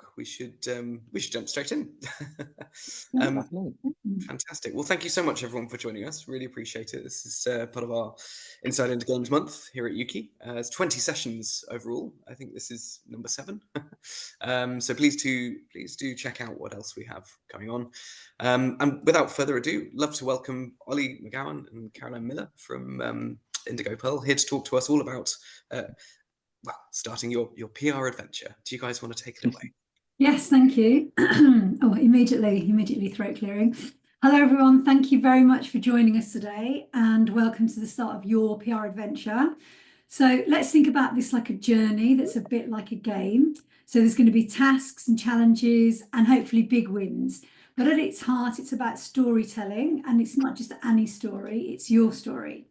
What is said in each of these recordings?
o'clock, we should jump straight in. Yeah, um, lovely. Fantastic. Well, thank you so much, everyone, for joining us. Really appreciate it. This is part of our Inside Into Games month here at Yuki. It's 20 sessions overall. I think this is number 7. So please do check out what else we have going on. And without further ado, love to welcome Ollie McGowan and Caroline Miller from Indigo Pearl here to talk to us all about starting your PR adventure. Do you guys want to take it away? Yes, thank you. Oh, immediately throat clearing. Hello, everyone. Thank you very much for joining us today and welcome to the start of your PR adventure. So let's think about this like a journey that's a bit like a game. So there's going to be tasks and challenges and hopefully big wins. But at its heart, it's about storytelling, and it's not just any story, it's your story.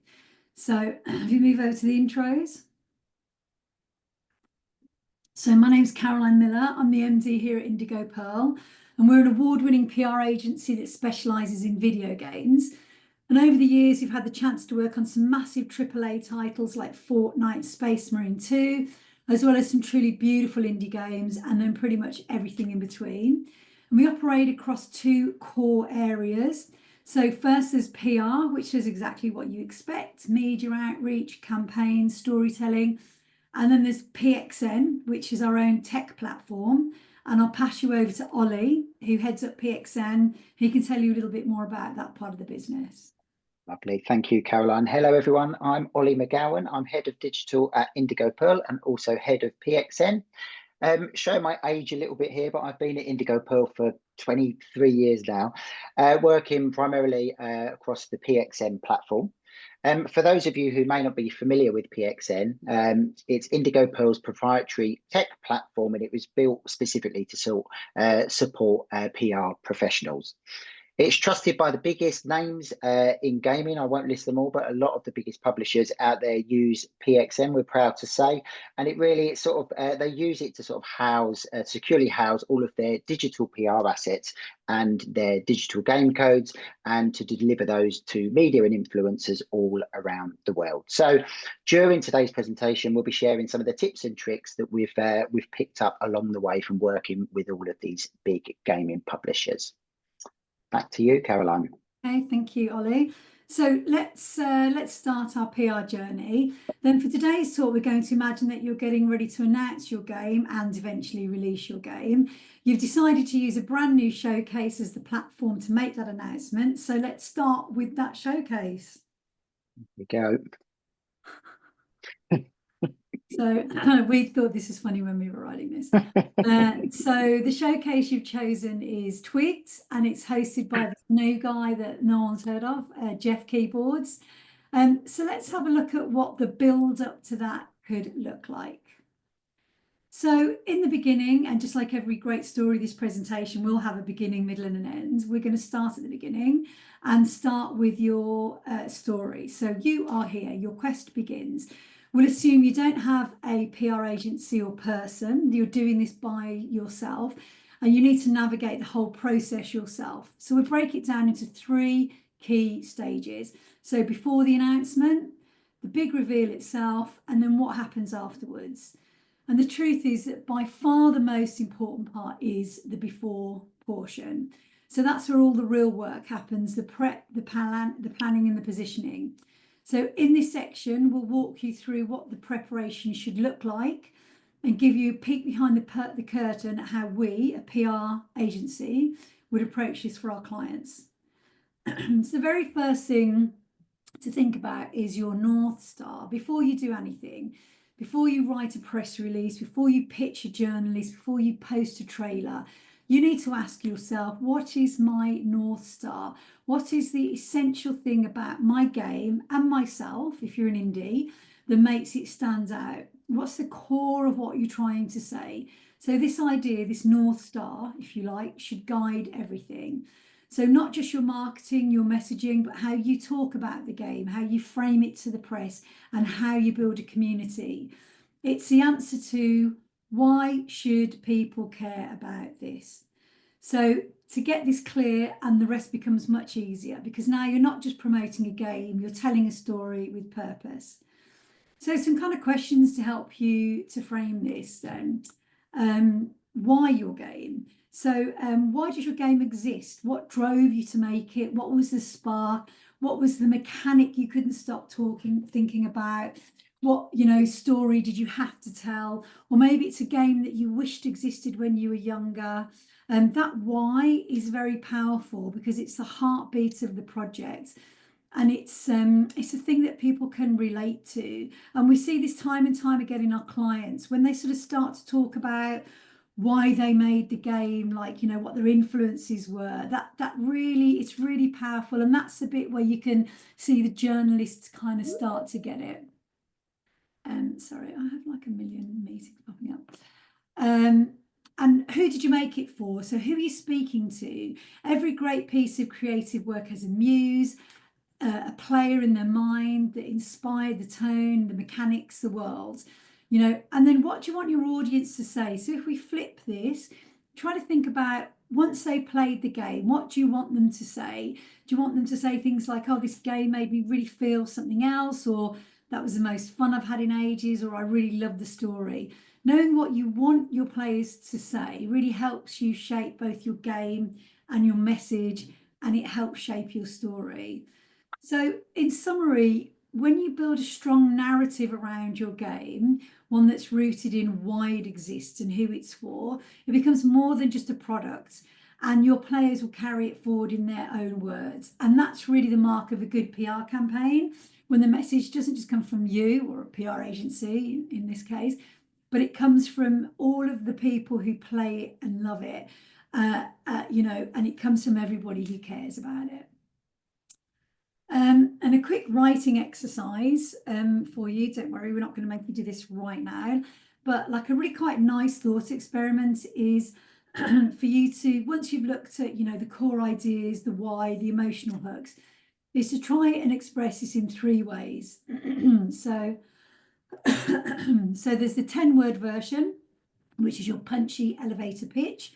So if you move over to the intros. So my name's Caroline Miller. I'm the MD here at Indigo Pearl, and we're an award-winning PR agency that specialises in video games. And over the years, we've had the chance to work on some massive AAA titles like Fortnite, Space Marine 2, as well as some truly beautiful indie games, and then pretty much everything in between. And we operate across 2 core areas. So first there's PR, which is exactly what you expect: media outreach, campaigns, storytelling. And then there's PXN, which is our own tech platform. And I'll pass you over to Ollie, who heads up PXN. He can tell you a little bit more about that part of the business. Lovely. Thank you, Caroline. Hello, everyone. I'm Ollie McGowan. I'm head of digital at Indigo Pearl and also head of PXN. Show my age a little bit here, but I've been at Indigo Pearl for 23 years now, working primarily across the PXN platform. For those of you who may not be familiar with PXN, it's Indigo Pearl's proprietary tech platform, and it was built specifically to support PR professionals. It's trusted by the biggest names in gaming. I won't list them all, but a lot of the biggest publishers out there use PXN, we're proud to say. And it really they use it to sort of securely house all of their digital PR assets and their digital game codes, and to deliver those to media and influencers all around the world. So during today's presentation, we'll be sharing some of the tips and tricks that we've picked up along the way from working with all of these big gaming publishers. Back to you, Caroline. Okay, thank you, Ollie. So let's start our PR journey. Then for today's talk, we're going to imagine that you're getting ready to announce your game and eventually release your game. You've decided to use a brand new showcase as the platform to make that announcement. So let's start with that showcase. Here we go. So we thought this is funny when we were writing this. So the showcase you've chosen is Twigs, and it's hosted by this new guy that no one's heard of, Jeff Keyboards. So let's have a look at what the build up to that could look like. So in the beginning, and just like every great story, this presentation will have a beginning, middle, and an end. We're going to start at the beginning and start with your story. So you are here, your quest begins. We'll assume you don't have a PR agency or person. You're doing this by yourself, and you need to navigate the whole process yourself. So we'll break it down into 3 key stages. So before the announcement, the big reveal itself, and then what happens afterwards. And the truth is that by far the most important part is the before portion. So that's where all the real work happens, the prep, the planning and the positioning. So in this section, we'll walk you through what the preparation should look like and give you a peek behind the curtain at how we, a PR agency, would approach this for our clients. So the very first thing to think about is your North Star. Before you do anything, before you write a press release, before you pitch a journalist, before you post a trailer, you need to ask yourself, what is my North Star? What is the essential thing about my game and myself, if you're an indie, that makes it stand out? What's the core of what you're trying to say? So this idea, this North Star, if you like, should guide everything. So not just your marketing, your messaging, but how you talk about the game, how you frame it to the press, and how you build a community. It's the answer to why should people care about this? So to get this clear, and the rest becomes much easier, because now you're not just promoting a game, you're telling a story with purpose. So some kind of questions to help you to frame this then. why your game. So why does your game exist? What drove you to make it? What was the spark? What was the mechanic you couldn't stop thinking about? What, story did you have to tell? Or maybe it's a game that you wished existed when you were younger. And that why is very powerful because it's the heartbeat of the project. And it's a thing that people can relate to. And we see this time and time again in our clients when they sort of start to talk about why they made the game, like, what their influences were. That really, it's really powerful. And that's the bit where you can see the journalists kind of start to get it. Sorry, I have like a million meetings popping up. And who did you make it for? So who are you speaking to? Every great piece of creative work has a muse, a player in their mind that inspired the tone, the mechanics, the world, and then what do you want your audience to say? So if we flip this, try to think about once they played the game, what do you want them to say? Do you want them to say things like, oh, this game made me really feel something else, or that was the most fun I've had in ages, or I really love the story? Knowing what you want your players to say really helps you shape both your game and your message, and it helps shape your story. So in summary, when you build a strong narrative around your game, one that's rooted in why it exists and who it's for, it becomes more than just a product, and your players will carry it forward in their own words. And that's really the mark of a good PR campaign, when the message doesn't just come from you or a PR agency in this case, but it comes from all of the people who play it and love it, and it comes from everybody who cares about it. And a quick writing exercise for you. Don't worry, we're not going to make you do this right now, but like a really quite nice thought experiment is for you to, once you've looked at, the core ideas, the why, the emotional hooks, is to try and express this in 3 ways. So there's the 10-word version, which is your punchy elevator pitch,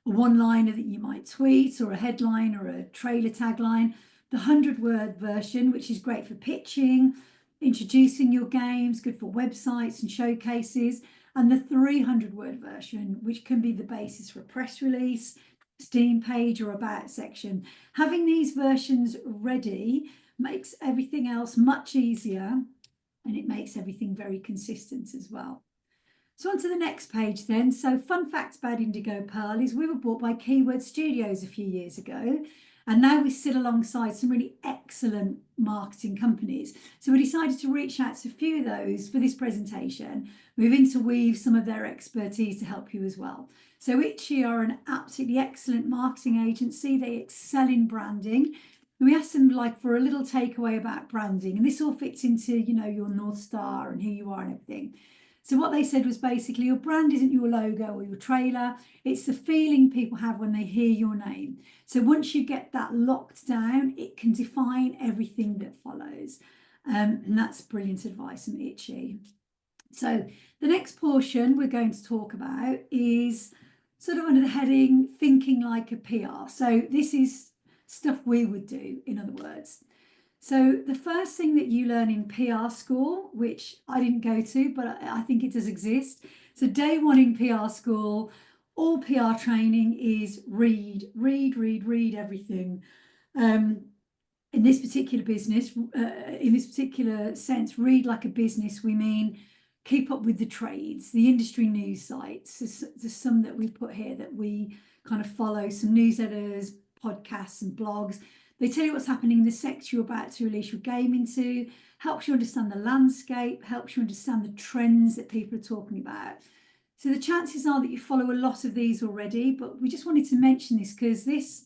a one-liner that you might tweet, or a headline or a trailer tagline. The 100-word version, which is great for pitching, introducing your games, good for websites and showcases. And the 300-word version, which can be the basis for a press release, Steam page, or about section. Having these versions ready makes everything else much easier, and it makes everything very consistent as well. So on to the next page then. So fun fact about Indigo Pearl is we were bought by Keyword Studios a few years ago, and now we sit alongside some really excellent marketing companies. So we decided to reach out to a few of those for this presentation. We've interweaved some of their expertise to help you as well. So Itchy are an absolutely excellent marketing agency. They excel in branding. We asked them for a little takeaway about branding, and this all fits into, your North Star and who you are and everything. So what they said was basically your brand isn't your logo or your trailer, it's the feeling people have when they hear your name. So once you get that locked down, it can define everything that follows. And that's brilliant advice from Itchy. So the next portion we're going to talk about is sort of under the heading, thinking like a PR. So this is stuff we would do, in other words. So the first thing that you learn in PR school, which I didn't go to, but I think it does exist. So day 1 in PR school, all PR training is read everything. In this particular business, in this particular sense, read like a business, we mean keep up with the trades, the industry news sites. There's some that we put here that we kind of follow, some newsletters, podcasts and blogs. They tell you what's happening in the sector you're about to release your game into, helps you understand the landscape, helps you understand the trends that people are talking about. So the chances are that you follow a lot of these already, but we just wanted to mention this because this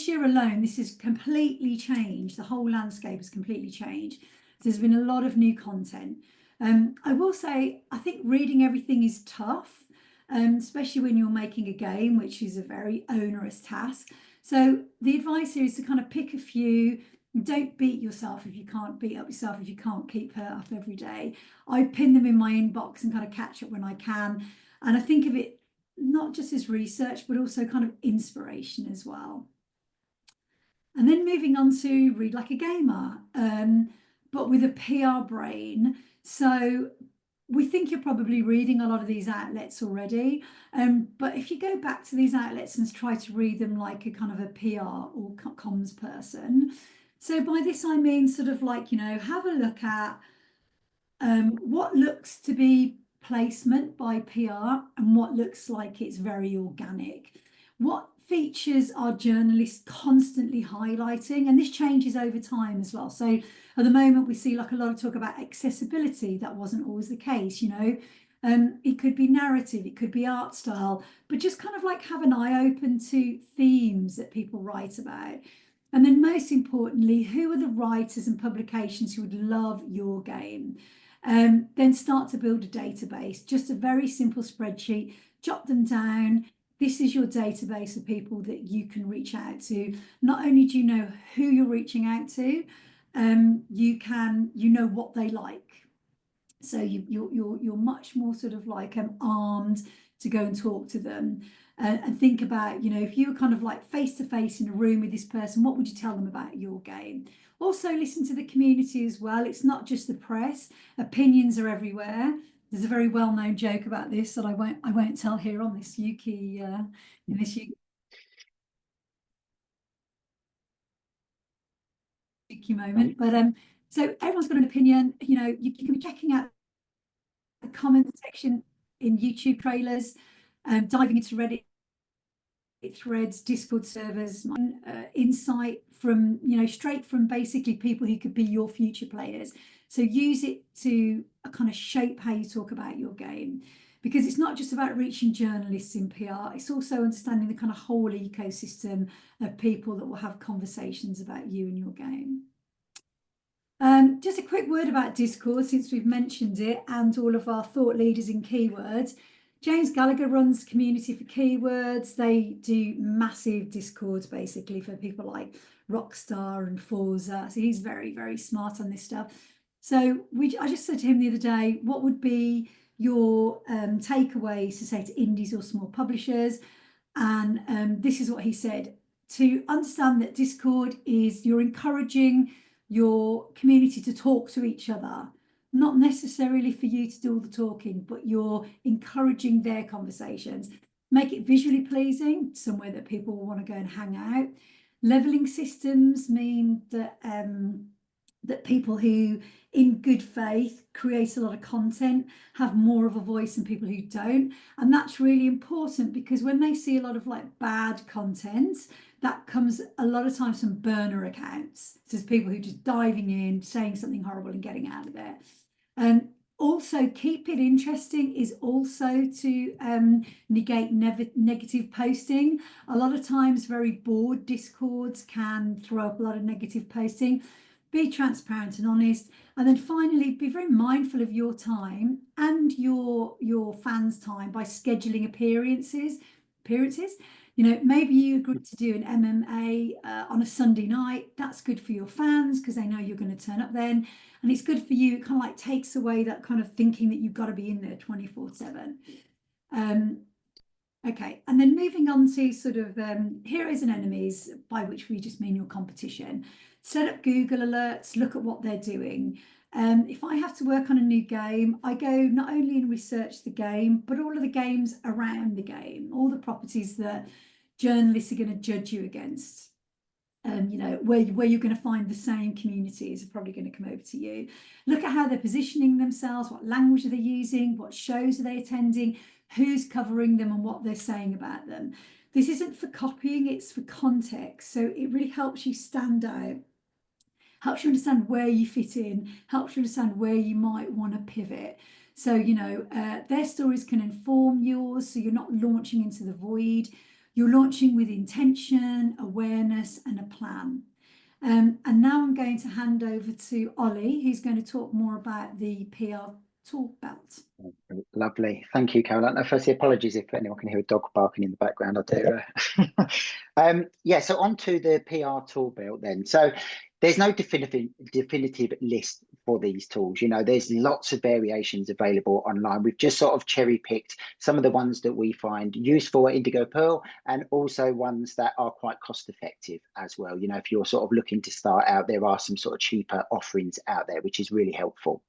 year alone, this has completely changed. The whole landscape has completely changed. There's been a lot of new content. I will say, I think reading everything is tough, especially when you're making a game, which is a very onerous task. So the advice here is to kind of pick a few. Don't beat yourself if you can't beat up yourself, if you can't keep her up every day. I pin them in my inbox and kind of catch up when I can. And I think of it not just as research, but also kind of inspiration as well. And then moving on to read like a gamer, but with a PR brain. So we think you're probably reading a lot of these outlets already, but if you go back to these outlets and try to read them like a kind of a PR or comms person, so by this I mean sort of like, you know, have a look at what looks to be placement by PR and what looks like it's very organic. What features are journalists constantly highlighting? And this changes over time as well. So at the moment, we see like a lot of talk about accessibility. That wasn't always the case, you know. It could be narrative, it could be art style, but just kind of like have an eye open to themes that people write about. And then most importantly, who are the writers and publications who would love your game? Then start to build a database, just a very simple spreadsheet, jot them down. This is your database of people that you can reach out to. Not only do you know who you're reaching out to, you know what they like. So you're much more sort of like armed to go and talk to them. And think about, you know, if you were kind of like face to face in a room with this person, what would you tell them about your game? Also listen to the community as well. It's not just the press. Opinions are everywhere. There's a very well-known joke about this that I won't tell here on this Yuki in this Yuki moment. But so everyone's got an opinion. You know, you can be checking out the comment section in YouTube trailers, diving into Reddit threads, Discord servers, insight from, you know, straight from basically people who could be your future players. So use it to kind of shape how you talk about your game, because it's not just about reaching journalists in PR, it's also understanding the kind of whole ecosystem of people that will have conversations about you and your game. Just a quick word about Discord, since we've mentioned it, and all of our thought leaders in keywords. James Gallagher runs Community for Keywords. They do massive Discords basically for people like Rockstar and Forza. So he's very, very smart on this stuff. So I just said to him the other day, what would be your takeaways to say to indies or small publishers? And this is what he said: to understand that Discord is, you're encouraging your community to talk to each other, not necessarily for you to do all the talking, but you're encouraging their conversations. Make it visually pleasing, somewhere that people will want to go and hang out. Leveling systems mean that that people who in good faith create a lot of content have more of a voice than people who don't. And that's really important, because when they see a lot of like bad content, that comes a lot of times from burner accounts. So there's people who are just diving in, saying something horrible and getting out of there. And also keep it interesting is also to negate negative posting. A lot of times very bored Discords can throw up a lot of negative posting. Be transparent and honest. And then finally, be very mindful of your time and your fans' time by scheduling appearances. You know, maybe you agree to do an MMA on a Sunday night. That's good for your fans because they know you're going to turn up then. And it's good for you. It kind of like takes away that kind of thinking that you've got to be in there 24/7. Okay, and then moving on to sort of heroes and enemies, by which we just mean your competition. Set up Google alerts, look at what they're doing. If I have to work on a new game, I go not only and research the game, but all of the games around the game, all the properties that journalists are going to judge you against. You know, where you're going to find the same communities are probably going to come over to you. Look at how they're positioning themselves, what language are they using, what shows are they attending, who's covering them and what they're saying about them. This isn't for copying, it's for context. So it really helps you stand out, helps you understand where you fit in, helps you understand where you might want to pivot. So, you know, their stories can inform yours, so you're not launching into the void. You're launching with intention, awareness, and a plan. And now I'm going to hand over to Ollie, who's going to talk more about the PR tool belt. Lovely. Thank you, Caroline. Firstly, apologies if anyone can hear a dog barking in the background. I do. Yeah, so on to the PR tool belt then. So there's no definitive list for these tools. You know, there's lots of variations available online. We've just sort of cherry picked some of the ones that we find useful at Indigo Pearl, and also ones that are quite cost effective as well. You know, if you're sort of looking to start out, there are some sort of cheaper offerings out there, which is really helpful.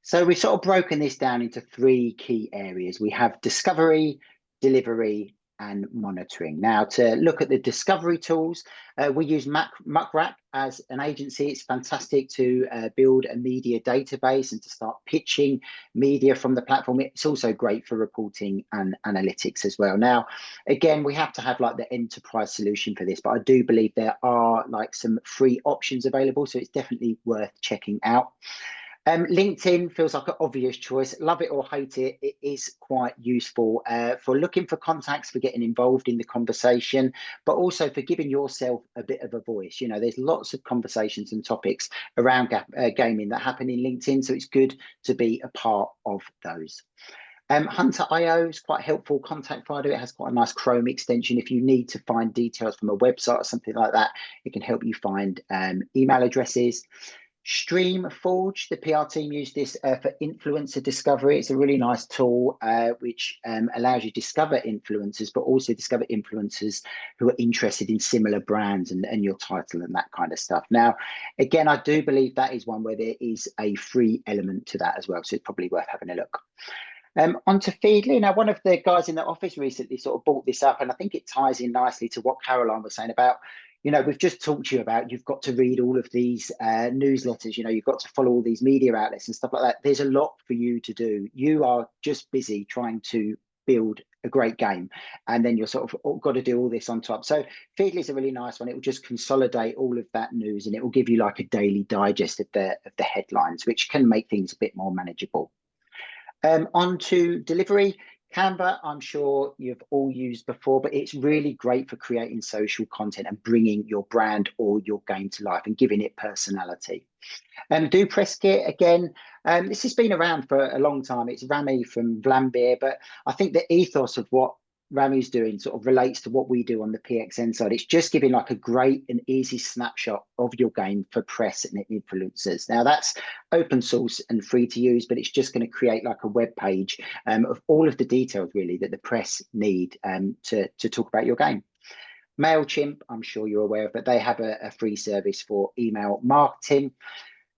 So we've sort of broken this down into 3 key areas. We have discovery, delivery, and monitoring. Now, to look at the discovery tools, we use Muckrack as an agency. It's fantastic to build a media database and to start pitching media from the platform. It's also great for reporting and analytics as well. Now, again, we have to have like the enterprise solution for this, but I do believe there are like some free options available, so it's definitely worth checking out. LinkedIn feels like an obvious choice. Love it or hate it, it is quite useful for looking for contacts, for getting involved in the conversation, but also for giving yourself a bit of a voice. You know, there's lots of conversations and topics around gaming that happen in LinkedIn, so it's good to be a part of those. Hunter.io is quite helpful. Contact Finder, it has quite a nice Chrome extension. If you need to find details from a website or something like that, it can help you find email addresses. Streamforge, the PR team use this for influencer discovery. It's a really nice tool which allows you to discover influencers, but also discover influencers who are interested in similar brands and your title and that kind of stuff. Now, again, I do believe that is one where there is a free element to that as well, so it's probably worth having a look. Onto Feedly. Now, one of the guys in the office recently sort of brought this up, and I think it ties in nicely to what Caroline was saying about, you know, we've just talked to you about, you've got to read all of these newsletters, you know, you've got to follow all these media outlets and stuff like that. There's a lot for you to do. You are just busy trying to build a great game, and then you're sort of got to do all this on top. So Feedly is a really nice one. It will just consolidate all of that news, and it will give you like a daily digest of the headlines, which can make things a bit more manageable. On to delivery. Canva, I'm sure you've all used before, but it's really great for creating social content and bringing your brand or your game to life and giving it personality. Do Press Kit, again, this has been around for a long time. It's Rami from Vlambeer, but I think the ethos of what Rami's doing sort of relates to what we do on the PXN side. It's just giving like a great and easy snapshot of your game for press and influencers. Now that's open source and free to use, but it's just going to create like a web page of all of the details really that the press need to talk about your game. MailChimp, I'm sure you're aware of, but they have a free service for email marketing.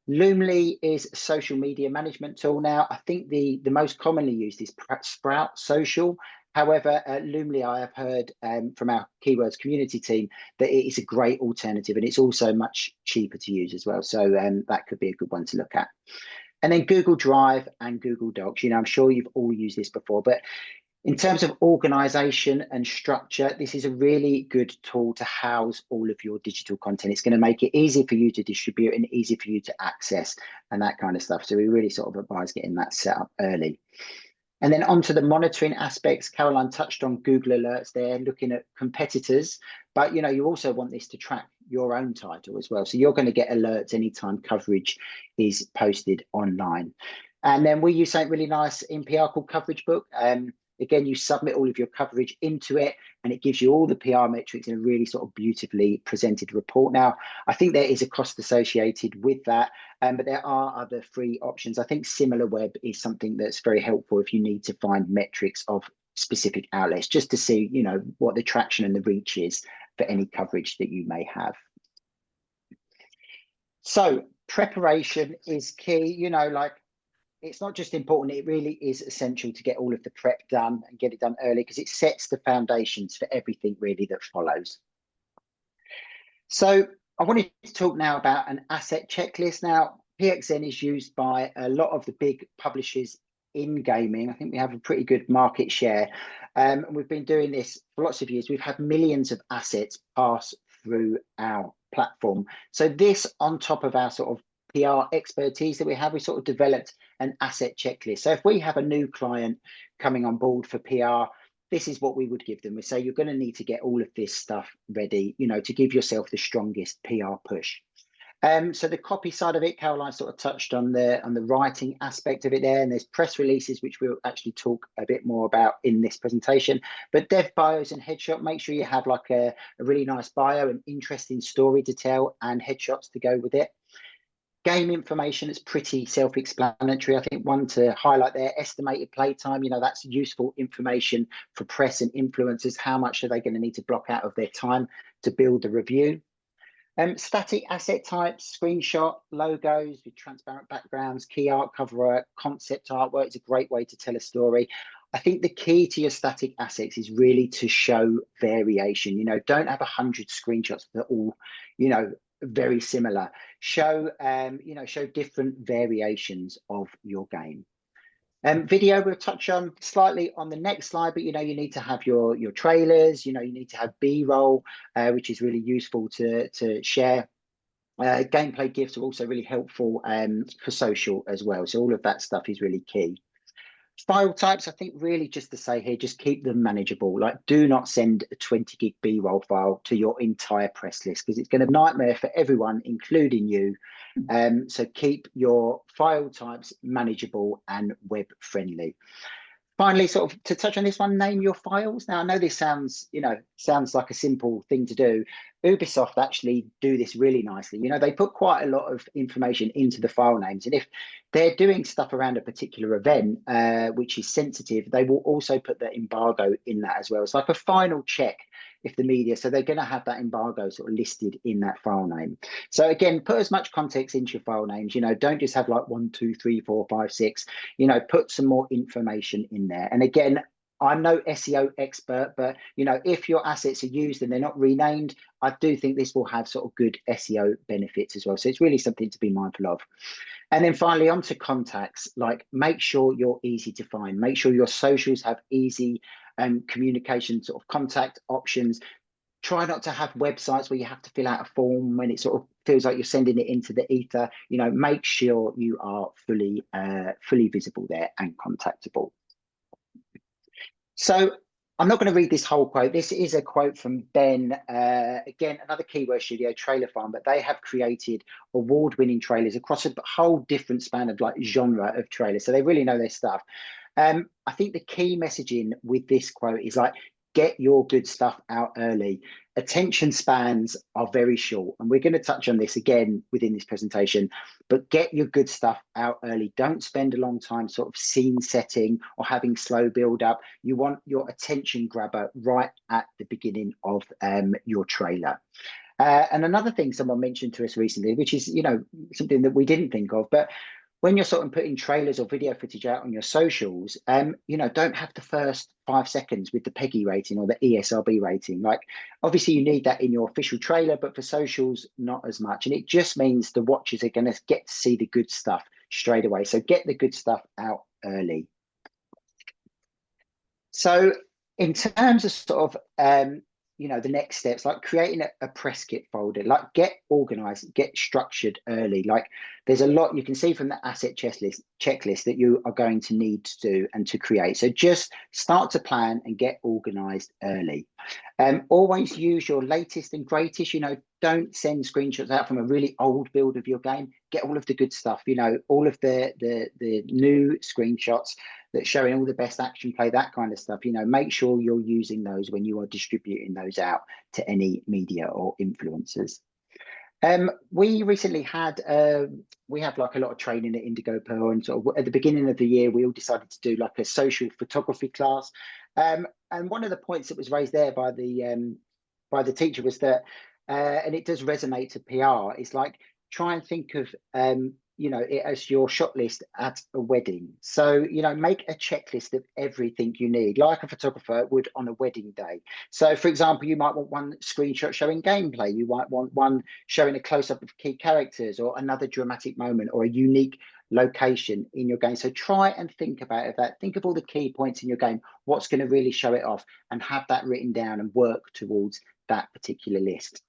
Loomly is a social media management tool now. I think the most commonly used is Sprout Social. However, Loomly, I have heard from our keywords community team that it is a great alternative, and it's also much cheaper to use as well. So that could be a good one to look at. And then Google Drive and Google Docs. You know, I'm sure you've all used this before, but in terms of organization and structure, this is a really good tool to house all of your digital content. It's going to make it easy for you to distribute and easy for you to access and that kind of stuff. So we really sort of advise getting that set up early. And then onto the monitoring aspects, Caroline touched on Google Alerts there, looking at competitors, but you know, you also want this to track your own title as well. So you're going to get alerts anytime coverage is posted online. And then we use something really nice in PR called Coverage Book. Again, you submit all of your coverage into it and it gives you all the PR metrics in a really sort of beautifully presented report. Now, I think there is a cost associated with that, but there are other free options. I think SimilarWeb is something that's very helpful if you need to find metrics of specific outlets, just to see, you know, what the traction and the reach is for any coverage that you may have. So preparation is key, you know, like, it's not just important, it really is essential to get all of the prep done and get it done early because it sets the foundations for everything really that follows. So I wanted to talk now about an asset checklist. Now, PXN is used by a lot of the big publishers in gaming. I think we have a pretty good market share. And we've been doing this for lots of years. We've had millions of assets pass through our platform. So this on top of our sort of PR expertise that we have, we sort of developed an asset checklist. So if we have a new client coming on board for PR, this is what we would give them. We say you're going to need to get all of this stuff ready, you know, to give yourself the strongest PR push. So the copy side of it, Caroline sort of touched on the writing aspect of it there, and there's press releases, which we'll actually talk a bit more about in this presentation. But dev bios and headshot, make sure you have like a really nice bio, an interesting story to tell, and headshots to go with it. Game information is pretty self-explanatory. I think one to highlight there, estimated playtime, you know, that's useful information for press and influencers. How much are they going to need to block out of their time to build the review? Static asset types, screenshot, logos with transparent backgrounds, key art, cover art, concept artwork is a great way to tell a story. I think the key to your static assets is really to show variation. You know, don't have 100 screenshots that are all, you know, very similar. Show, you know, show different variations of your game. Video we'll touch on slightly on the next slide, but you know, you need to have your trailers, you know, you need to have B-roll, which is really useful to share. Gameplay GIFs are also really helpful for social as well. So all of that stuff is really key. File types, I think really just to say here, just keep them manageable. Like do not send a 20 gig B-roll file to your entire press list because it's going to be a nightmare for everyone, including you. So keep your file types manageable and web friendly. Finally, sort of to touch on this one, name your files. Now, I know this sounds, you know, sounds like a simple thing to do. Ubisoft actually do this really nicely. You know, they put quite a lot of information into the file names. And if they're doing stuff around a particular event, which is sensitive, they will also put the embargo in that as well. It's like a final check if the media, so they're going to have that embargo sort of listed in that file name. So again, put as much context into your file names, you know, don't just have like 1, 2, 3, 4, 5, 6, you know, put some more information in there. And again, I'm no SEO expert, but you know, if your assets are used and they're not renamed, I do think this will have sort of good SEO benefits as well. So it's really something to be mindful of. And then finally, on to contacts, like make sure you're easy to find, make sure your socials have easy communication sort of contact options. Try not to have websites where you have to fill out a form when it sort of feels like you're sending it into the ether. You know, make sure you are fully visible there and contactable. So I'm not going to read this whole quote. This is a quote from Ben, again, another keyword studio, Trailer Farm, but they have created award-winning trailers across a whole different span of like genre of trailers. So they really know their stuff. I think the key messaging with this quote is like, get your good stuff out early. Attention spans are very short, and we're going to touch on this again within this presentation, but get your good stuff out early. Don't spend a long time sort of scene setting or having slow build up. You want your attention grabber right at the beginning of your trailer. And another thing someone mentioned to us recently, which is, you know, something that we didn't think of, but when you're sort of putting trailers or video footage out on your socials, you know, don't have the first 5 seconds with the PEGI rating or the ESRB rating. Like, obviously you need that in your official trailer, but for socials, not as much. And it just means the watchers are going to get to see the good stuff straight away. So get the good stuff out early. So in terms of sort of, you know, the next steps, like creating a press kit folder, like get organized, get structured early. Like there's a lot you can see from the asset checklist that you are going to need to do and to create. So just start to plan and get organized early. Always use your latest and greatest, you know, don't send screenshots out from a really old build of your game. Get all of the good stuff, you know, all of the new screenshots that's showing all the best action play, that kind of stuff. You know, make sure you're using those when you are distributing those out to any media or influencers. We recently had, we have like a lot of training at Indigo Pearl, and sort of at the beginning of the year, we all decided to do like a social photography class. And one of the points that was raised there by the teacher was that, and it does resonate to PR, is like, try and think of, you know, it as your shot list at a wedding. So, you know, make a checklist of everything you need, like a photographer would on a wedding day. So, for example, you might want one screenshot showing gameplay. You might want one showing a close-up of key characters or another dramatic moment or a unique location in your game. So try and think about that. Think of all the key points in your game, what's going to really show it off, and have that written down and work towards that particular list.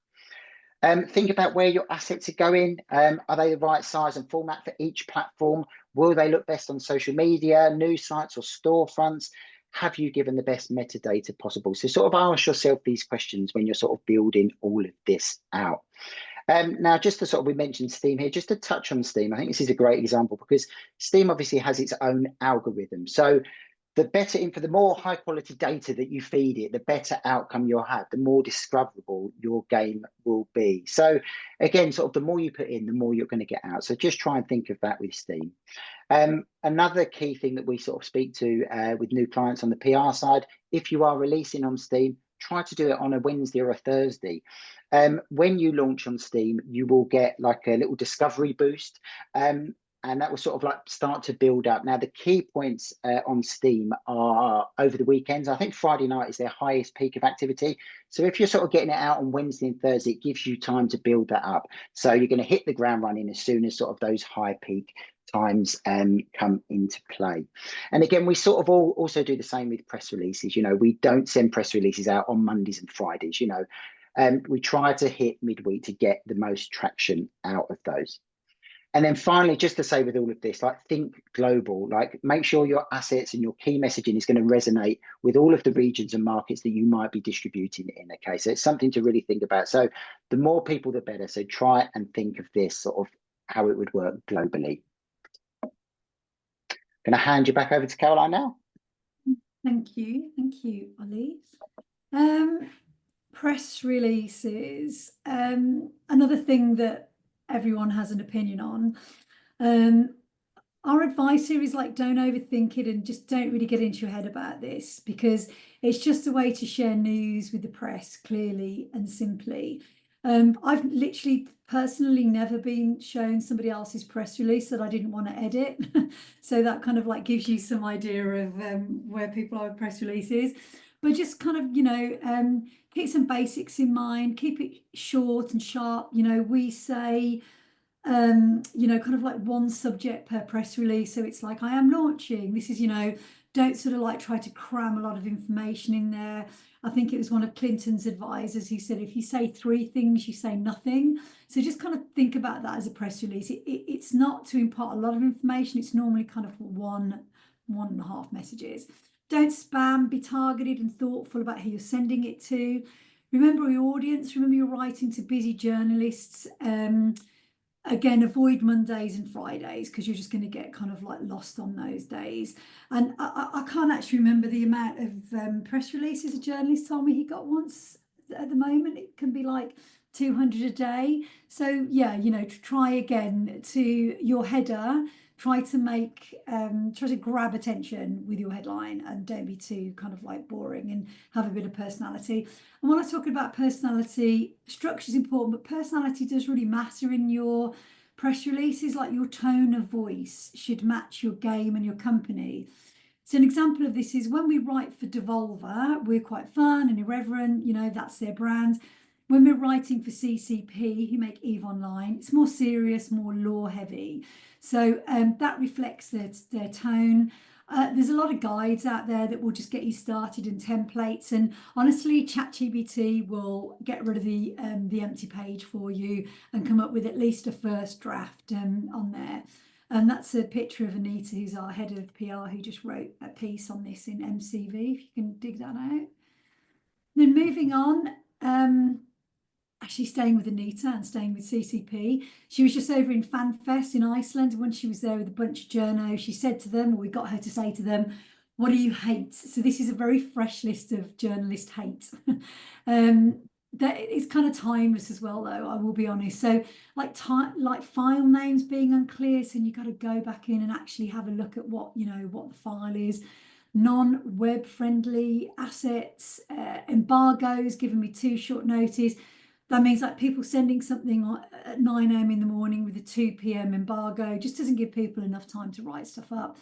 Think about where your assets are going. Are they the right size and format for each platform? Will they look best on social media, news sites, or storefronts? Have you given the best metadata possible? So sort of ask yourself these questions when you're sort of building all of this out. Now, just to sort of, we mentioned Steam here, just to touch on Steam, I think this is a great example because Steam obviously has its own algorithm. So the better info, the more high quality data that you feed it, the better outcome you'll have, the more discoverable your game will be. So again, sort of the more you put in, the more you're going to get out. So just try and think of that with Steam. Another key thing that we sort of speak to with new clients on the PR side, if you are releasing on Steam, try to do it on a Wednesday or a Thursday. When you launch on Steam, you will get like a little discovery boost. And that will sort of like start to build up. Now, the key points on Steam are over the weekends. I think Friday night is their highest peak of activity. So if you're sort of getting it out on Wednesday and Thursday, it gives you time to build that up. So you're going to hit the ground running as soon as sort of those high peak times come into play. And again, we sort of also do the same with press releases. You know, we don't send press releases out on Mondays and Fridays. You know, we try to hit midweek to get the most traction out of those. And then finally, just to say with all of this, like think global, like make sure your assets and your key messaging is going to resonate with all of the regions and markets that you might be distributing in. Okay, so it's something to really think about. So the more people, the better. So try and think of this sort of how it would work globally. Going to hand you back over to Caroline now. Thank you, Ollie. Press releases, another thing that everyone has an opinion on. Our advice here is like, don't overthink it and just don't really get into your head about this, because it's just a way to share news with the press clearly and simply. I've literally personally never been shown somebody else's press release that I didn't want to edit. So that kind of like gives you some idea of where people are with press releases. But just kind of, you know, keep some basics in mind, keep it short and sharp. You know, we say, you know, kind of like one subject per press release. So it's like, I am launching. This is, you know, don't sort of like try to cram a lot of information in there. I think it was one of Clinton's advisors who said, if you say 3 things, you say nothing. So just kind of think about that as a press release. It's not to impart a lot of information. It's normally kind of 1.5 messages. Don't spam, be targeted and thoughtful about who you're sending it to. Remember your audience, remember you're writing to busy journalists. Again, avoid Mondays and Fridays because you're just going to get kind of like lost on those days. And I can't actually remember the amount of press releases a journalist told me he got once. At the moment, it can be like 200 a day. So yeah, you know, to try again to your header, try to grab attention with your headline and don't be too kind of like boring and have a bit of personality. And when I talk about personality, structure is important, but personality does really matter in your press releases. Like your tone of voice should match your game and your company. So an example of this is when we write for Devolver, we're quite fun and irreverent, you know, that's their brand. When we're writing for CCP, who make EVE Online, it's more serious, more law heavy. So that reflects their tone. There's a lot of guides out there that will just get you started and templates. And honestly, ChatGPT will get rid of the empty page for you and come up with at least a first draft on there. And that's a picture of Anita, who's our head of PR, who just wrote a piece on this in MCV, if you can dig that out. Then moving on, actually staying with Anita and staying with CCP. She was just over in FanFest in Iceland. When she was there with a bunch of journos, she said to them, or we got her to say to them, what do you hate? So this is a very fresh list of journalist hate. That is kind of timeless as well, though, I will be honest. So like file names being unclear, so you got to go back in and actually have a look at what, you know, what the file is. Non-web friendly assets, embargoes, giving me too short notice. That means like people sending something at 9 AM in the morning with a 2 PM embargo just doesn't give people enough time to write stuff up.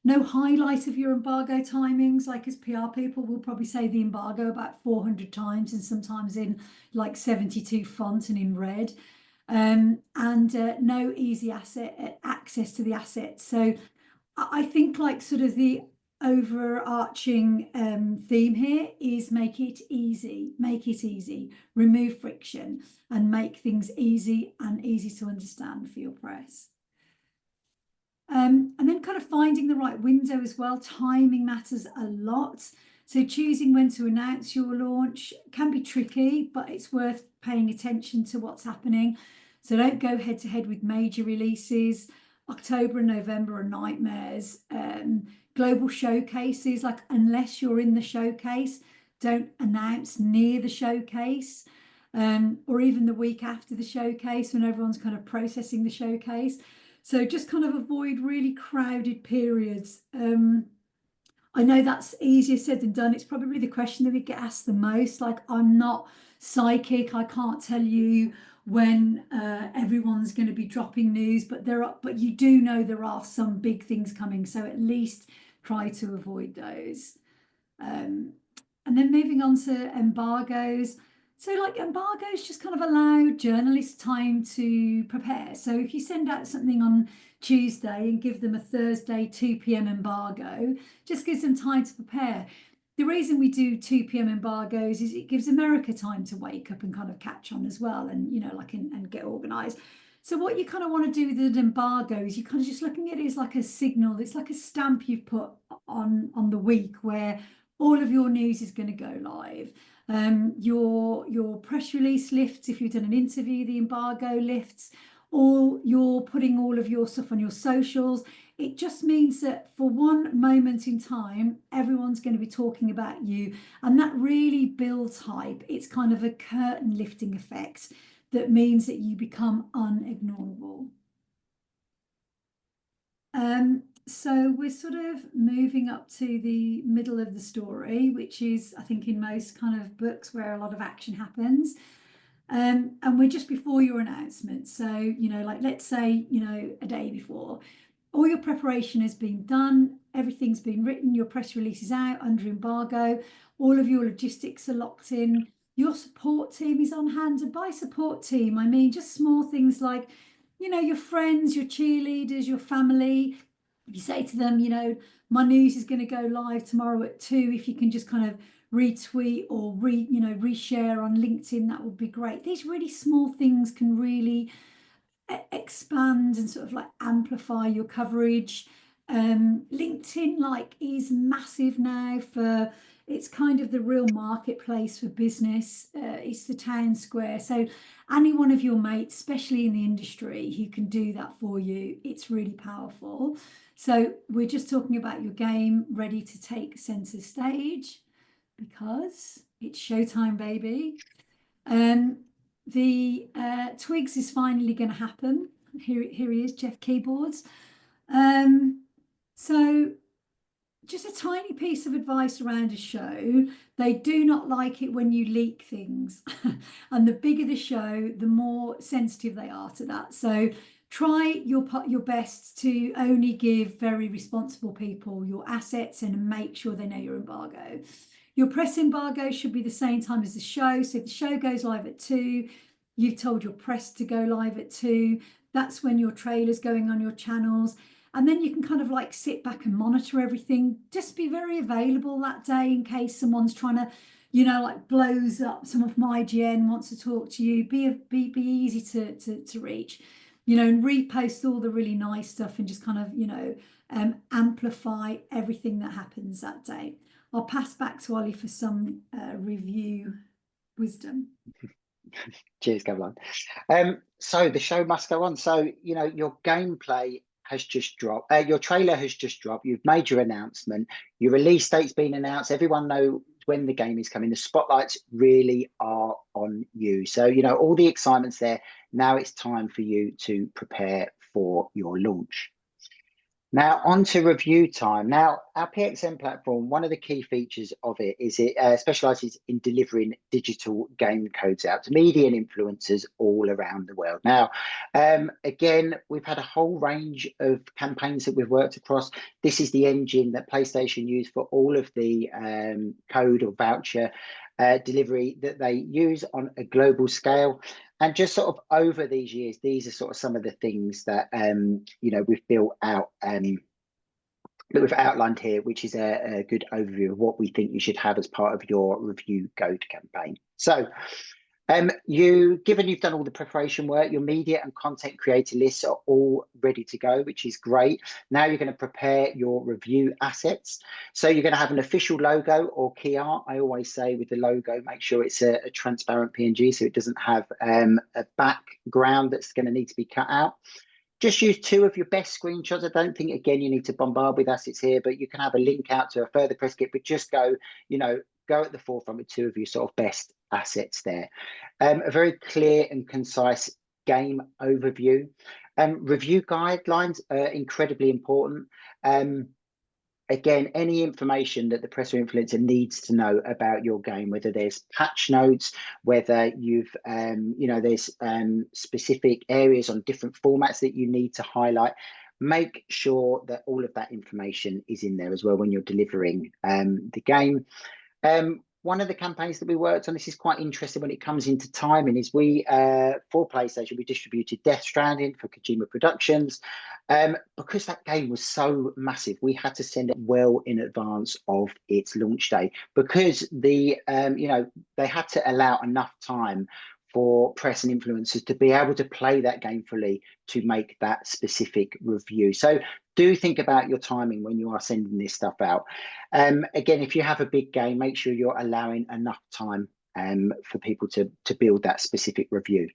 No highlight of your embargo timings. Like as PR people, we'll probably say the embargo about 400 times and sometimes in like 72 font and in red. And no easy access to the assets. So I think like sort of the overarching theme here is make it easy, remove friction and make things easy and easy to understand for your press. And then kind of finding the right window as well. Timing matters a lot. So choosing when to announce your launch can be tricky, but it's worth paying attention to what's happening. So don't go head to head with major releases. October and November are nightmares. Global showcases, like unless you're in the showcase, don't announce near the showcase or even the week after the showcase when everyone's kind of processing the showcase. So just kind of avoid really crowded periods. I know that's easier said than done. It's probably the question that we get asked the most. Like, I'm not psychic. I can't tell you when everyone's going to be dropping news, but but you do know there are some big things coming. So at least try to avoid those. And then moving on to embargoes. So like embargoes just kind of allow journalists time to prepare. So if you send out something on Tuesday and give them a Thursday 2 p.m. embargo, just gives them time to prepare. The reason we do 2 p.m. embargoes is it gives America time to wake up and kind of catch on as well, and and get organized. So what you kind of want to do with an embargo is you kind of just looking at it as like a signal. It's like a stamp you've put on the week where all of your news is going to go live. Your press release lifts if you've done an interview, the embargo lifts, or you're putting all of your stuff on your socials. It just means that for one moment in time, everyone's going to be talking about you, and that really builds hype. It's kind of a curtain lifting effect that means that you become unignorable. So we're sort of moving up to the middle of the story, which is, I think, in most kind of books where a lot of action happens. And we're just before your announcement. So, like let's say, a day before, all your preparation has been done, everything's been written, your press release is out under embargo, all of your logistics are locked in, your support team is on hand. And by support team, I mean just small things like, your friends, your cheerleaders, your family. You say to them, my news is going to go live tomorrow at 2. If you can just kind of retweet or reshare on LinkedIn, that would be great. These really small things can really expand and sort of like amplify your coverage. LinkedIn is massive now for, it's kind of the real marketplace for business. It's the town square. So any one of your mates, especially in the industry, who can do that for you, it's really powerful. So we're just talking about your game ready to take center stage because it's showtime, baby. The Twigs is finally going to happen. Here he is, Jeff Keyboards. So just a tiny piece of advice around a show. They do not like it when you leak things. And the bigger the show, the more sensitive they are to that. So try your best to only give very responsible people your assets and make sure they know your embargo. Your press embargo should be the same time as the show. So if the show goes live at 2, you've told your press to go live at 2. That's when your trailer's going on your channels. And then you can kind of like sit back and monitor everything. Just be very available that day in case someone's trying to, like blows up. Some of my IGN wants to talk to you. Be easy to reach, and repost all the really nice stuff and just kind of, amplify everything that happens that day. I'll pass back to Ollie for some review wisdom. Cheers, Caroline. So the show must go on. So, your gameplay has just dropped. Your trailer has just dropped. You've made your announcement. Your release date's been announced. Everyone knows when the game is coming. The spotlights really are on you. So, all the excitement's there. Now it's time for you to prepare for your launch. Now, on to review time. Now, our PXN platform, one of the key features of it is it specializes in delivering digital game codes out to media and influencers all around the world. Now, again, we've had a whole range of campaigns that we've worked across. This is the engine that PlayStation use for all of the code or voucher delivery that they use on a global scale. And just sort of over these years, these are sort of some of the things that we've built out that we've outlined here, which is a good overview of what we think you should have as part of your review code campaign. So given you've done all the preparation work, your media and content creator lists are all ready to go, which is great. Now you're going to prepare your review assets. So you're going to have an official logo or key art. I always say with the logo, make sure it's a transparent PNG so it doesn't have a background that's going to need to be cut out. Just use 2 of your best screenshots. I don't think, again, you need to bombard with assets here, but you can have a link out to a further press kit, but just go at the forefront with 2 of your sort of best assets there. A very clear and concise game overview. Review guidelines are incredibly important. again, any information that the press or influencer needs to know about your game, whether there's patch notes, whether you've, there's specific areas on different formats that you need to highlight, make sure that all of that information is in there as well when you're delivering the game. One of the campaigns that we worked on, this is quite interesting when it comes into timing, is we, for PlayStation, we distributed Death Stranding for Kojima Productions. Because that game was so massive, we had to send it well in advance of its launch day, because they had to allow enough time for press and influencers to be able to play that game fully to make that specific review. So do think about your timing when you are sending this stuff out. Again, if you have a big game, make sure you're allowing enough time for people to build that specific review.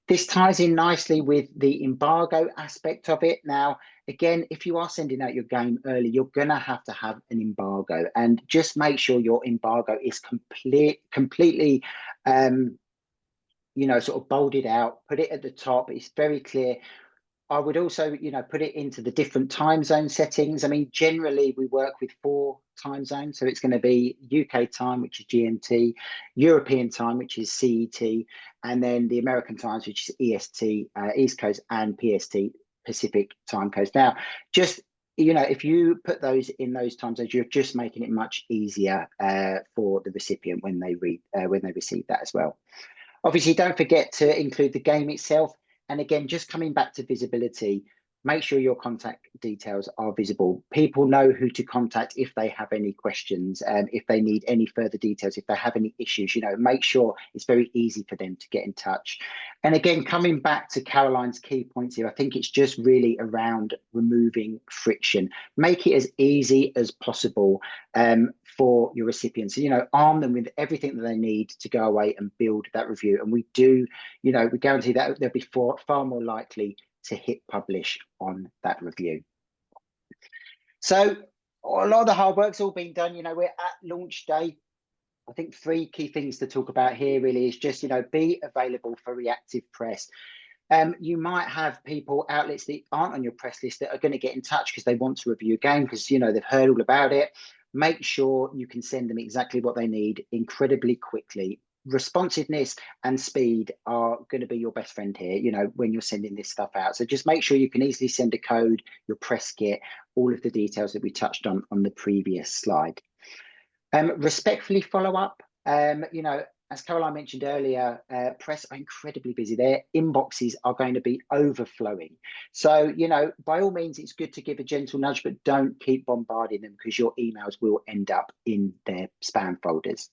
This ties in nicely with the embargo aspect of it. Now, again, if you are sending out your game early, you're going to have an embargo, and just make sure your embargo is completely sort of bolded out, put it at the top. It's very clear. I would also, put it into the different time zone settings. I mean, generally we work with 4 time zones. So it's going to be UK time, which is GMT, European time, which is CET, and then the American times, which is EST, East Coast, and PST, Pacific time coast. Now, just, if you put those in those time zones, you're just making it much easier for the recipient when they receive that as well. Obviously, don't forget to include the game itself. And again, just coming back to visibility, make sure your contact details are visible. People know who to contact if they have any questions, and if they need any further details, if they have any issues, make sure it's very easy for them to get in touch. And again, coming back to Caroline's key points here, I think it's just really around removing friction. Make it as easy as possible for your recipients. Arm them with everything that they need to go away and build that review. And we do, we guarantee that they'll be far more likely to hit publish on that review. So a lot of the hard work's all been done. We're at launch day. I think 3 key things to talk about here really is just, be available for reactive press. You might have outlets that aren't on your press list that are going to get in touch because they want to review a game because, they've heard all about it. Make sure you can send them exactly what they need incredibly quickly. Responsiveness and speed are going to be your best friend here, when you're sending this stuff out. So just make sure you can easily send a code, your press kit, all of the details that we touched on the previous slide. Respectfully follow up. As Caroline mentioned earlier, press are incredibly busy. Their inboxes are going to be overflowing. So, by all means, it's good to give a gentle nudge, but don't keep bombarding them because your emails will end up in their spam folders.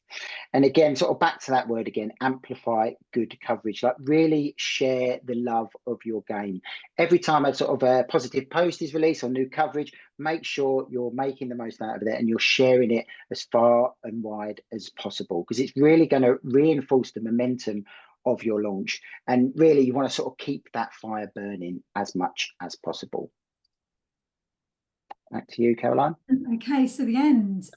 And again, sort of back to that word again, amplify good coverage. Like really share the love of your game. Every time a sort of a positive post is released or new coverage, make sure you're making the most out of it and you're sharing it as far and wide as possible, because it's really going to reinforce the momentum of your launch. And really, you want to sort of keep that fire burning as much as possible. Back to you, Caroline. Okay, so the end,